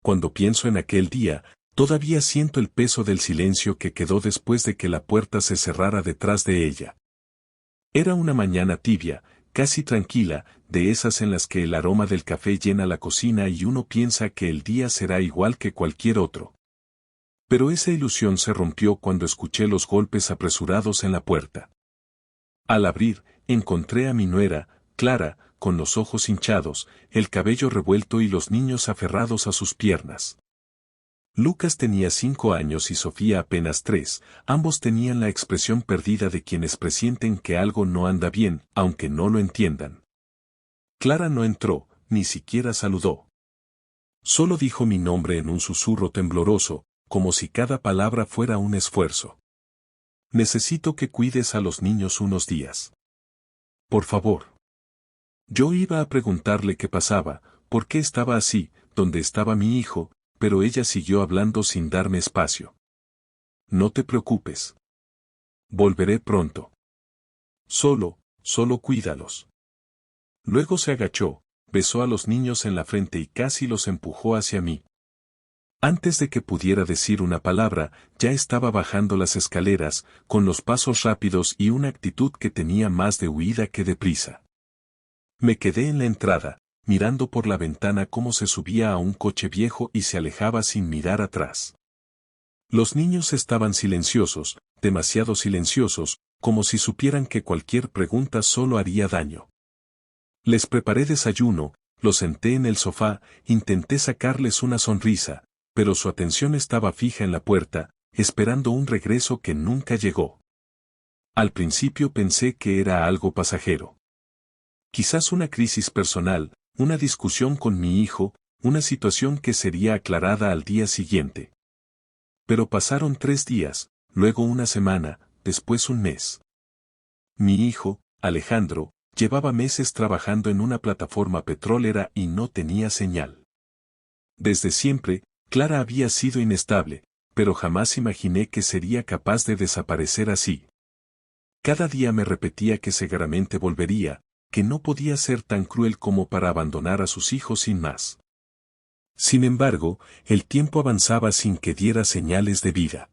Cuando pienso en aquel día, todavía siento el peso del silencio que quedó después de que la puerta se cerrara detrás de ella. Era una mañana tibia, casi tranquila, de esas en las que el aroma del café llena la cocina y uno piensa que el día será igual que cualquier otro. Pero esa ilusión se rompió cuando escuché los golpes apresurados en la puerta. Al abrir, encontré a mi nuera, Clara, con los ojos hinchados, el cabello revuelto y los niños aferrados a sus piernas. Lucas tenía 5 años y Sofía apenas 3, ambos tenían la expresión perdida de quienes presienten que algo no anda bien, aunque no lo entiendan. Clara no entró, ni siquiera saludó. Solo dijo mi nombre en un susurro tembloroso, como si cada palabra fuera un esfuerzo. Necesito que cuides a los niños unos días. Por favor. Yo iba a preguntarle qué pasaba, por qué estaba así, dónde estaba mi hijo, pero ella siguió hablando sin darme espacio. No te preocupes. Volveré pronto. Solo cuídalos. Luego se agachó, besó a los niños en la frente y casi los empujó hacia mí. Antes de que pudiera decir una palabra, ya estaba bajando las escaleras, con los pasos rápidos y una actitud que tenía más de huida que de prisa. Me quedé en la entrada, mirando por la ventana cómo se subía a un coche viejo y se alejaba sin mirar atrás. Los niños estaban silenciosos, demasiado silenciosos, como si supieran que cualquier pregunta solo haría daño. Les preparé desayuno, los senté en el sofá, intenté sacarles una sonrisa, pero su atención estaba fija en la puerta, esperando un regreso que nunca llegó. Al principio pensé que era algo pasajero. Quizás una crisis personal, una discusión con mi hijo, una situación que sería aclarada al día siguiente. Pero pasaron 3 días, luego una semana, después un mes. Mi hijo, Alejandro, llevaba meses trabajando en una plataforma petrolera y no tenía señal. Desde siempre, Clara había sido inestable, pero jamás imaginé que sería capaz de desaparecer así. Cada día me repetía que seguramente volvería, que no podía ser tan cruel como para abandonar a sus hijos sin más. Sin embargo, el tiempo avanzaba sin que diera señales de vida.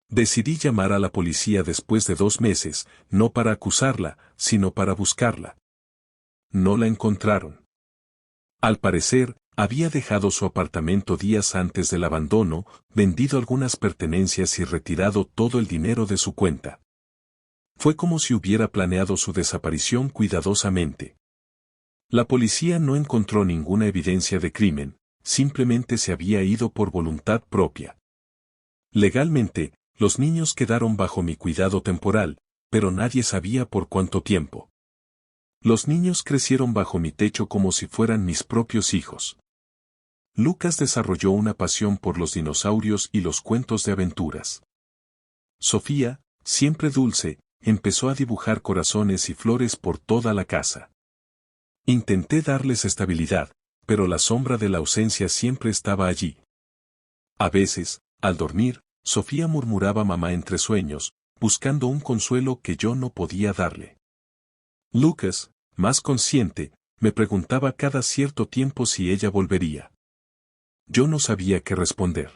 Decidí llamar a la policía después de 2 meses, no para acusarla, sino para buscarla. No la encontraron. Al parecer, había dejado su apartamento días antes del abandono, vendido algunas pertenencias y retirado todo el dinero de su cuenta. Fue como si hubiera planeado su desaparición cuidadosamente. La policía no encontró ninguna evidencia de crimen, simplemente se había ido por voluntad propia. Legalmente, los niños quedaron bajo mi cuidado temporal, pero nadie sabía por cuánto tiempo. Los niños crecieron bajo mi techo como si fueran mis propios hijos. Lucas desarrolló una pasión por los dinosaurios y los cuentos de aventuras. Sofía, siempre dulce, empezó a dibujar corazones y flores por toda la casa. Intenté darles estabilidad, pero la sombra de la ausencia siempre estaba allí. A veces, al dormir, Sofía murmuraba mamá entre sueños, buscando un consuelo que yo no podía darle. Lucas, más consciente, me preguntaba cada cierto tiempo si ella volvería. Yo no sabía qué responder.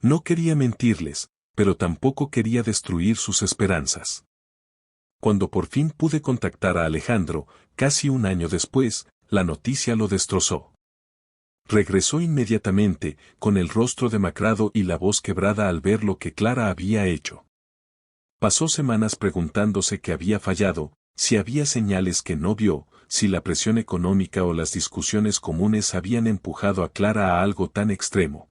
No quería mentirles, pero tampoco quería destruir sus esperanzas. Cuando por fin pude contactar a Alejandro, casi un año después, la noticia lo destrozó. Regresó inmediatamente, con el rostro demacrado y la voz quebrada al ver lo que Clara había hecho. Pasó semanas preguntándose qué había fallado, si había señales que no vio, si la presión económica o las discusiones comunes habían empujado a Clara a algo tan extremo.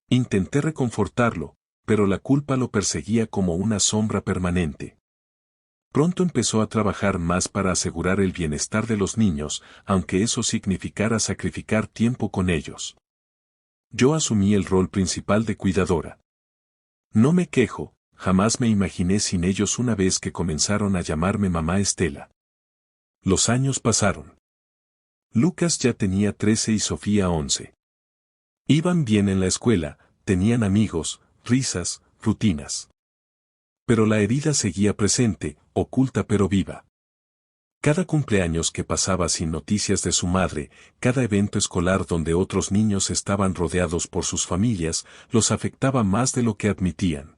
Intenté reconfortarlo, pero la culpa lo perseguía como una sombra permanente. Pronto empezó a trabajar más para asegurar el bienestar de los niños, aunque eso significara sacrificar tiempo con ellos. Yo asumí el rol principal de cuidadora. No me quejo, jamás me imaginé sin ellos una vez que comenzaron a llamarme mamá Estela. Los años pasaron. Lucas ya tenía 13 y Sofía 11. Iban bien en la escuela, tenían amigos, risas, rutinas. Pero la herida seguía presente, oculta pero viva. Cada cumpleaños que pasaba sin noticias de su madre, cada evento escolar donde otros niños estaban rodeados por sus familias, los afectaba más de lo que admitían.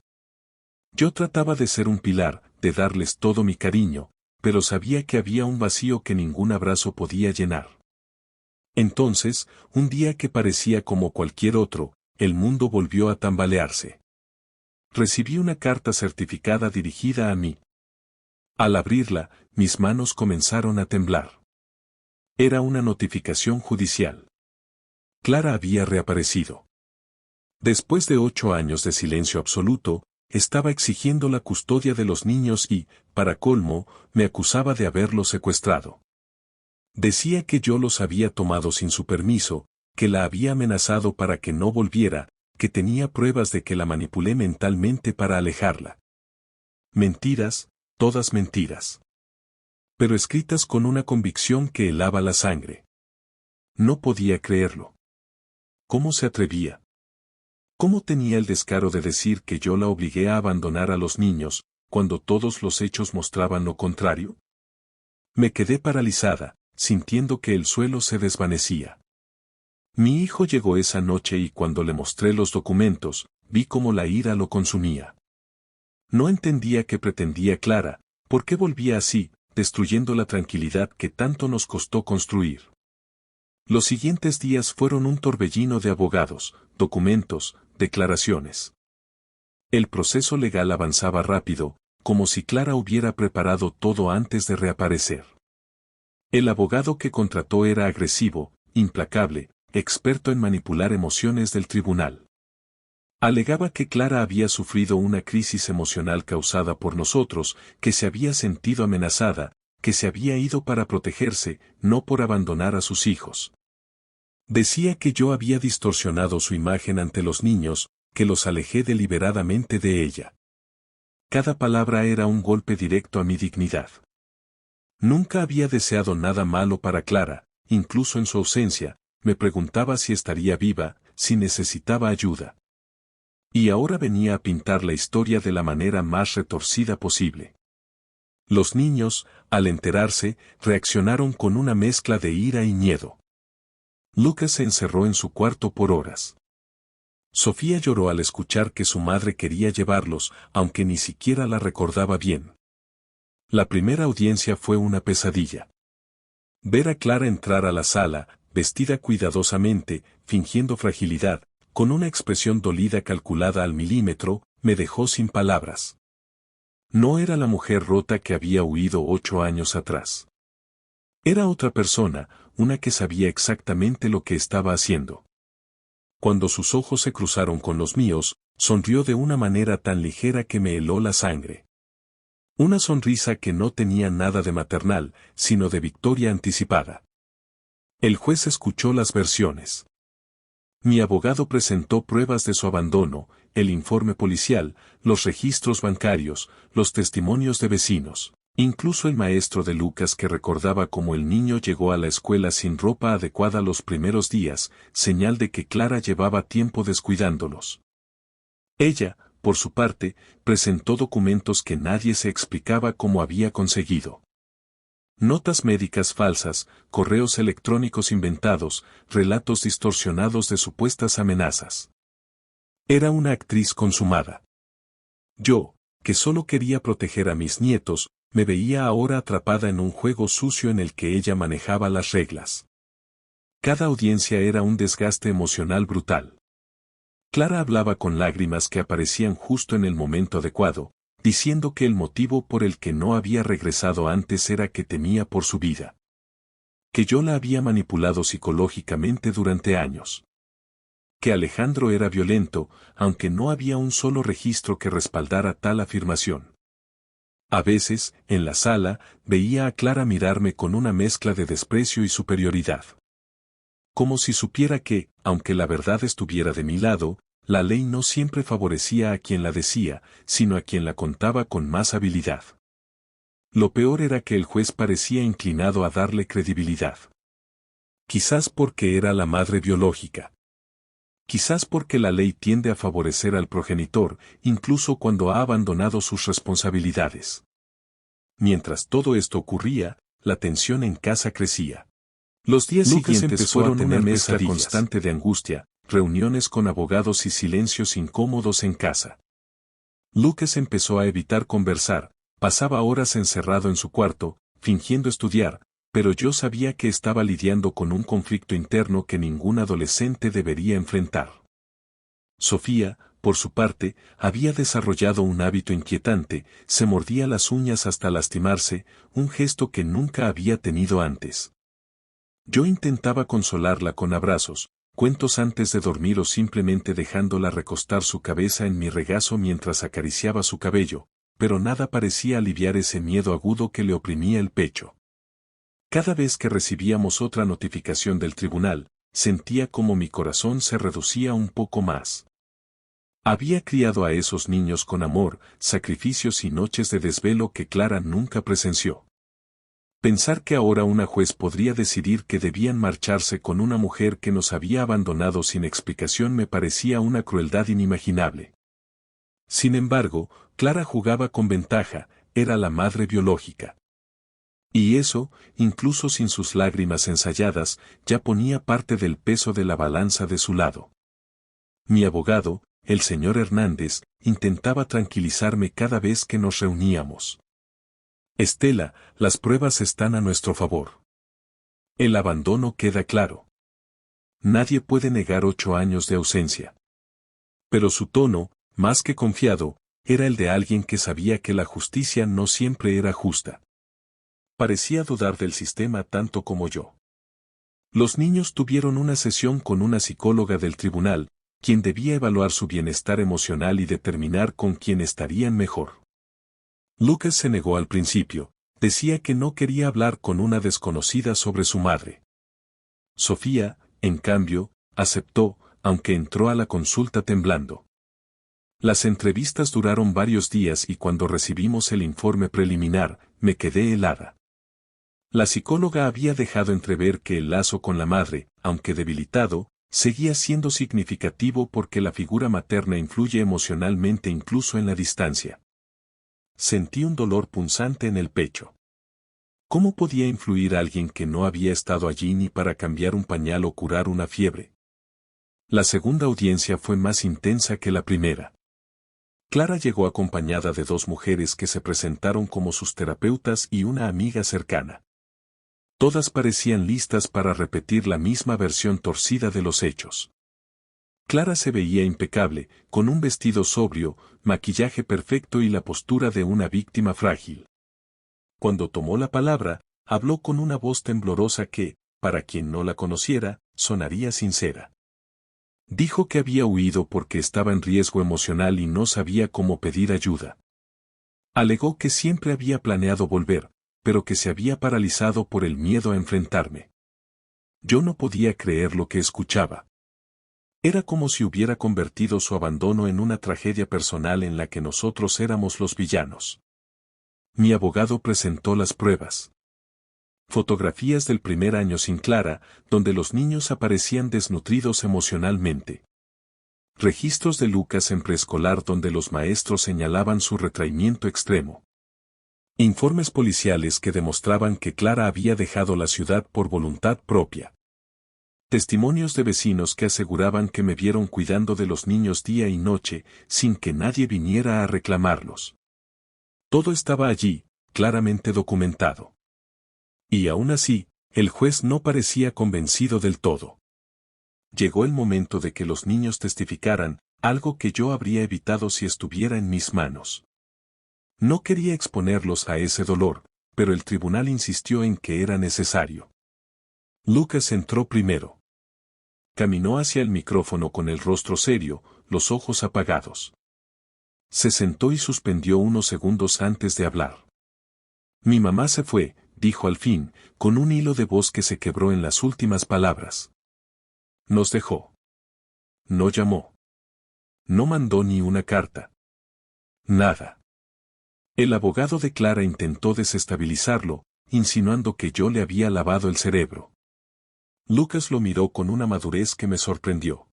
Yo trataba de ser un pilar, de darles todo mi cariño, pero sabía que había un vacío que ningún abrazo podía llenar. Entonces, un día que parecía como cualquier otro, el mundo volvió a tambalearse. Recibí una carta certificada dirigida a mí. Al abrirla, mis manos comenzaron a temblar. Era una notificación judicial. Clara había reaparecido. Después de 8 años de silencio absoluto, estaba exigiendo la custodia de los niños y, para colmo, me acusaba de haberlos secuestrado. Decía que yo los había tomado sin su permiso, que la había amenazado para que no volviera, que tenía pruebas de que la manipulé mentalmente para alejarla. Mentiras, todas mentiras. Pero escritas con una convicción que helaba la sangre. No podía creerlo. ¿Cómo se atrevía? ¿Cómo tenía el descaro de decir que yo la obligué a abandonar a los niños, cuando todos los hechos mostraban lo contrario? Me quedé paralizada, sintiendo que el suelo se desvanecía. Mi hijo llegó esa noche y cuando le mostré los documentos, vi cómo la ira lo consumía. No entendía qué pretendía Clara, por qué volvía así, destruyendo la tranquilidad que tanto nos costó construir. Los siguientes días fueron un torbellino de abogados, documentos, declaraciones. El proceso legal avanzaba rápido, como si Clara hubiera preparado todo antes de reaparecer. El abogado que contrató era agresivo, implacable, experto en manipular emociones del tribunal. Alegaba que Clara había sufrido una crisis emocional causada por nosotros, que se había sentido amenazada, que se había ido para protegerse, no por abandonar a sus hijos. Decía que yo había distorsionado su imagen ante los niños, que los alejé deliberadamente de ella. Cada palabra era un golpe directo a mi dignidad. Nunca había deseado nada malo para Clara, incluso en su ausencia, me preguntaba si estaría viva, si necesitaba ayuda. Y ahora venía a pintar la historia de la manera más retorcida posible. Los niños, al enterarse, reaccionaron con una mezcla de ira y miedo. Lucas se encerró en su cuarto por horas. Sofía lloró al escuchar que su madre quería llevarlos, aunque ni siquiera la recordaba bien. La primera audiencia fue una pesadilla. Ver a Clara entrar a la sala, vestida cuidadosamente, fingiendo fragilidad, con una expresión dolida calculada al milímetro, me dejó sin palabras. No era la mujer rota que había huido 8 años atrás. Era otra persona, una que sabía exactamente lo que estaba haciendo. Cuando sus ojos se cruzaron con los míos, sonrió de una manera tan ligera que me heló la sangre. Una sonrisa que no tenía nada de maternal, sino de victoria anticipada. El juez escuchó las versiones. Mi abogado presentó pruebas de su abandono, el informe policial, los registros bancarios, los testimonios de vecinos, incluso el maestro de Lucas que recordaba cómo el niño llegó a la escuela sin ropa adecuada los primeros días, señal de que Clara llevaba tiempo descuidándolos. Ella, por su parte, presentó documentos que nadie se explicaba cómo había conseguido. Notas médicas falsas, correos electrónicos inventados, relatos distorsionados de supuestas amenazas. Era una actriz consumada. Yo, que solo quería proteger a mis nietos, me veía ahora atrapada en un juego sucio en el que ella manejaba las reglas. Cada audiencia era un desgaste emocional brutal. Clara hablaba con lágrimas que aparecían justo en el momento adecuado, diciendo que el motivo por el que no había regresado antes era que temía por su vida. Que yo la había manipulado psicológicamente durante años. Que Alejandro era violento, aunque no había un solo registro que respaldara tal afirmación. A veces, en la sala, veía a Clara mirarme con una mezcla de desprecio y superioridad. Como si supiera que, aunque la verdad estuviera de mi lado, la ley no siempre favorecía a quien la decía, sino a quien la contaba con más habilidad. Lo peor era que el juez parecía inclinado a darle credibilidad. Quizás porque era la madre biológica. Quizás porque la ley tiende a favorecer al progenitor, incluso cuando ha abandonado sus responsabilidades. Mientras todo esto ocurría, la tensión en casa crecía. Los días Lucas siguientes empezó fueron a tener una mezcla pesadillas. constante de angustia, reuniones con abogados y silencios incómodos en casa. Lucas empezó a evitar conversar, pasaba horas encerrado en su cuarto, fingiendo estudiar, pero yo sabía que estaba lidiando con un conflicto interno que ningún adolescente debería enfrentar. Sofía, por su parte, había desarrollado un hábito inquietante, se mordía las uñas hasta lastimarse, un gesto que nunca había tenido antes. Yo intentaba consolarla con abrazos, cuentos antes de dormir o simplemente dejándola recostar su cabeza en mi regazo mientras acariciaba su cabello, pero nada parecía aliviar ese miedo agudo que le oprimía el pecho. Cada vez que recibíamos otra notificación del tribunal, sentía como mi corazón se reducía un poco más. Había criado a esos niños con amor, sacrificios y noches de desvelo que Clara nunca presenció. Pensar que ahora una juez podría decidir que debían marcharse con una mujer que nos había abandonado sin explicación me parecía una crueldad inimaginable. Sin embargo, Clara jugaba con ventaja, era la madre biológica. Y eso, incluso sin sus lágrimas ensayadas, ya ponía parte del peso de la balanza de su lado. Mi abogado, el señor Hernández, intentaba tranquilizarme cada vez que nos reuníamos. Estela, las pruebas están a nuestro favor. El abandono queda claro. Nadie puede negar 8 años de ausencia. Pero su tono, más que confiado, era el de alguien que sabía que la justicia no siempre era justa. Parecía dudar del sistema tanto como yo. Los niños tuvieron una sesión con una psicóloga del tribunal, quien debía evaluar su bienestar emocional y determinar con quién estarían mejor. Lucas se negó al principio, decía que no quería hablar con una desconocida sobre su madre. Sofía, en cambio, aceptó, aunque entró a la consulta temblando. Las entrevistas duraron varios días y cuando recibimos el informe preliminar, me quedé helada. La psicóloga había dejado entrever que el lazo con la madre, aunque debilitado, seguía siendo significativo porque la figura materna influye emocionalmente incluso en la distancia. Sentí un dolor punzante en el pecho. ¿Cómo podía influir alguien que no había estado allí ni para cambiar un pañal o curar una fiebre? La segunda audiencia fue más intensa que la primera. Clara llegó acompañada de 2 mujeres que se presentaron como sus terapeutas y una amiga cercana. Todas parecían listas para repetir la misma versión torcida de los hechos. Clara se veía impecable, con un vestido sobrio, maquillaje perfecto y la postura de una víctima frágil. Cuando tomó la palabra, habló con una voz temblorosa que, para quien no la conociera, sonaría sincera. Dijo que había huido porque estaba en riesgo emocional y no sabía cómo pedir ayuda. Alegó que siempre había planeado volver, pero que se había paralizado por el miedo a enfrentarme. Yo no podía creer lo que escuchaba. Era como si hubiera convertido su abandono en una tragedia personal en la que nosotros éramos los villanos. Mi abogado presentó las pruebas. Fotografías del primer año sin Clara, donde los niños aparecían desnutridos emocionalmente. Registros de Lucas en preescolar donde los maestros señalaban su retraimiento extremo. Informes policiales que demostraban que Clara había dejado la ciudad por voluntad propia. Testimonios de vecinos que aseguraban que me vieron cuidando de los niños día y noche, sin que nadie viniera a reclamarlos. Todo estaba allí, claramente documentado. Y aún así, el juez no parecía convencido del todo. Llegó el momento de que los niños testificaran, algo que yo habría evitado si estuviera en mis manos. No quería exponerlos a ese dolor, pero el tribunal insistió en que era necesario. Lucas entró primero. Caminó hacia el micrófono con el rostro serio, los ojos apagados. Se sentó y suspendió unos segundos antes de hablar. Mi mamá se fue, dijo al fin, con un hilo de voz que se quebró en las últimas palabras. Nos dejó. No llamó. No mandó ni una carta. Nada. El abogado de Clara intentó desestabilizarlo, insinuando que yo le había lavado el cerebro. Lucas lo miró con una madurez que me sorprendió.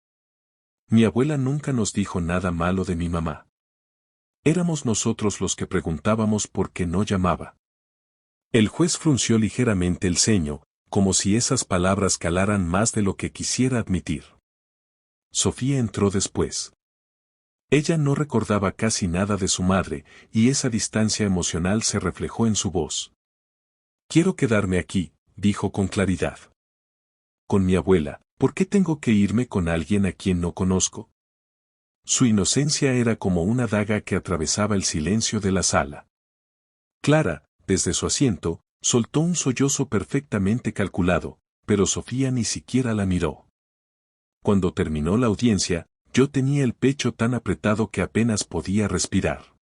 Mi abuela nunca nos dijo nada malo de mi mamá. Éramos nosotros los que preguntábamos por qué no llamaba. El juez frunció ligeramente el ceño, como si esas palabras calaran más de lo que quisiera admitir. Sofía entró después. Ella no recordaba casi nada de su madre, y esa distancia emocional se reflejó en su voz. Quiero quedarme aquí, dijo con claridad. Con mi abuela, ¿por qué tengo que irme con alguien a quien no conozco? Su inocencia era como una daga que atravesaba el silencio de la sala. Clara, desde su asiento, soltó un sollozo perfectamente calculado, pero Sofía ni siquiera la miró. Cuando terminó la audiencia, yo tenía el pecho tan apretado que apenas podía respirar.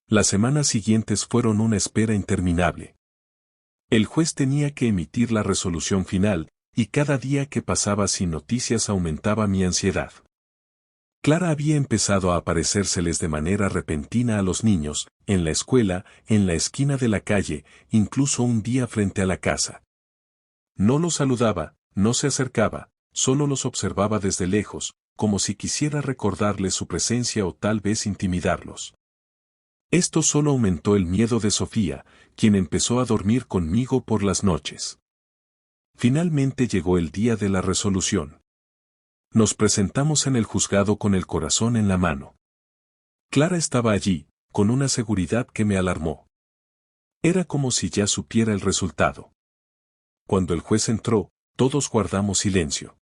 Las semanas siguientes fueron una espera interminable. El juez tenía que emitir la resolución final, y cada día que pasaba sin noticias aumentaba mi ansiedad. Clara había empezado a aparecérseles de manera repentina a los niños, en la escuela, en la esquina de la calle, incluso un día frente a la casa. No los saludaba, no se acercaba, solo los observaba desde lejos, como si quisiera recordarles su presencia o tal vez intimidarlos. Esto solo aumentó el miedo de Sofía, quien empezó a dormir conmigo por las noches. Finalmente llegó el día de la resolución. Nos presentamos en el juzgado con el corazón en la mano. Clara estaba allí, con una seguridad que me alarmó. Era como si ya supiera el resultado. Cuando el juez entró, todos guardamos silencio.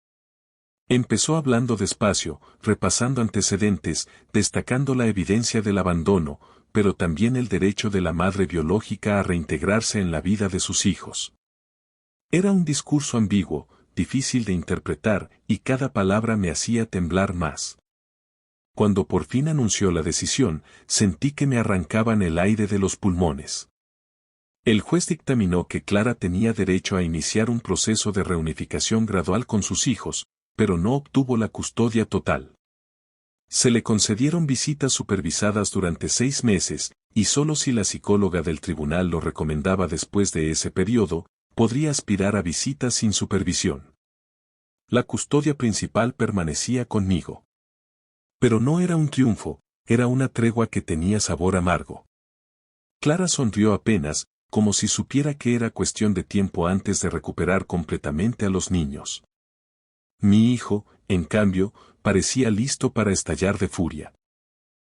Empezó hablando despacio, repasando antecedentes, destacando la evidencia del abandono, pero también el derecho de la madre biológica a reintegrarse en la vida de sus hijos. Era un discurso ambiguo, difícil de interpretar, y cada palabra me hacía temblar más. Cuando por fin anunció la decisión, sentí que me arrancaban el aire de los pulmones. El juez dictaminó que Clara tenía derecho a iniciar un proceso de reunificación gradual con sus hijos, pero no obtuvo la custodia total. Se le concedieron visitas supervisadas durante 6 meses, y solo si la psicóloga del tribunal lo recomendaba después de ese periodo, podría aspirar a visitas sin supervisión. La custodia principal permanecía conmigo. Pero no era un triunfo, era una tregua que tenía sabor amargo. Clara sonrió apenas, como si supiera que era cuestión de tiempo antes de recuperar completamente a los niños. Mi hijo, en cambio, parecía listo para estallar de furia.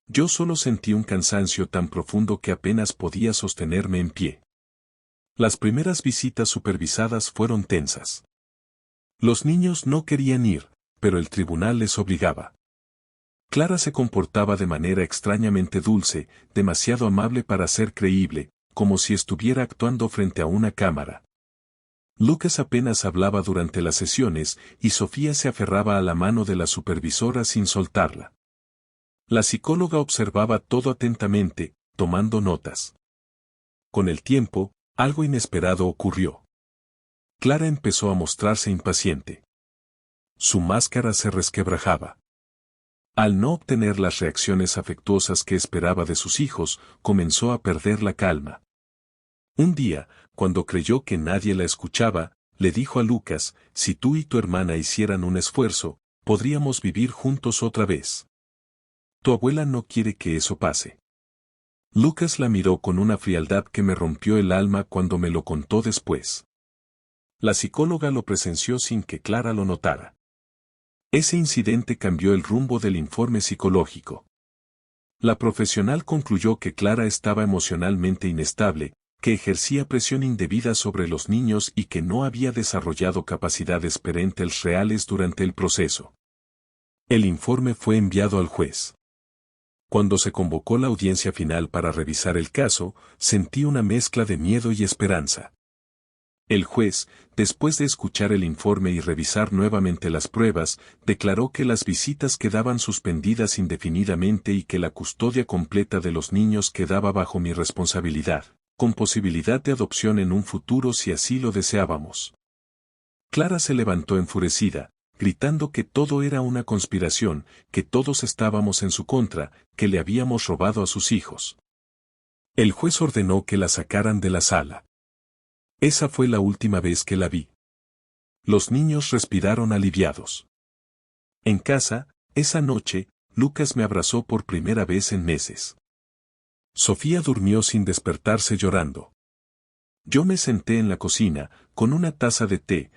Yo solo sentí un cansancio tan profundo que apenas podía sostenerme en pie. Las primeras visitas supervisadas fueron tensas. Los niños no querían ir, pero el tribunal les obligaba. Clara se comportaba de manera extrañamente dulce, demasiado amable para ser creíble, como si estuviera actuando frente a una cámara. Lucas apenas hablaba durante las sesiones, y Sofía se aferraba a la mano de la supervisora sin soltarla. La psicóloga observaba todo atentamente, tomando notas. Con el tiempo, algo inesperado ocurrió. Clara empezó a mostrarse impaciente. Su máscara se resquebrajaba. Al no obtener las reacciones afectuosas que esperaba de sus hijos, comenzó a perder la calma. Un día, cuando creyó que nadie la escuchaba, le dijo a Lucas, si tú y tu hermana hicieran un esfuerzo, podríamos vivir juntos otra vez. Tu abuela no quiere que eso pase. Lucas la miró con una frialdad que me rompió el alma cuando me lo contó después. La psicóloga lo presenció sin que Clara lo notara. Ese incidente cambió el rumbo del informe psicológico. La profesional concluyó que Clara estaba emocionalmente inestable, que ejercía presión indebida sobre los niños y que no había desarrollado capacidades parentales reales durante el proceso. El informe fue enviado al juez. Cuando se convocó la audiencia final para revisar el caso, sentí una mezcla de miedo y esperanza. El juez, después de escuchar el informe y revisar nuevamente las pruebas, declaró que las visitas quedaban suspendidas indefinidamente y que la custodia completa de los niños quedaba bajo mi responsabilidad, con posibilidad de adopción en un futuro si así lo deseábamos. Clara se levantó enfurecida, gritando que todo era una conspiración, que todos estábamos en su contra, que le habíamos robado a sus hijos. El juez ordenó que la sacaran de la sala. Esa fue la última vez que la vi. Los niños respiraron aliviados. En casa, esa noche, Lucas me abrazó por primera vez en meses. Sofía durmió sin despertarse llorando. Yo me senté en la cocina, con una taza de té,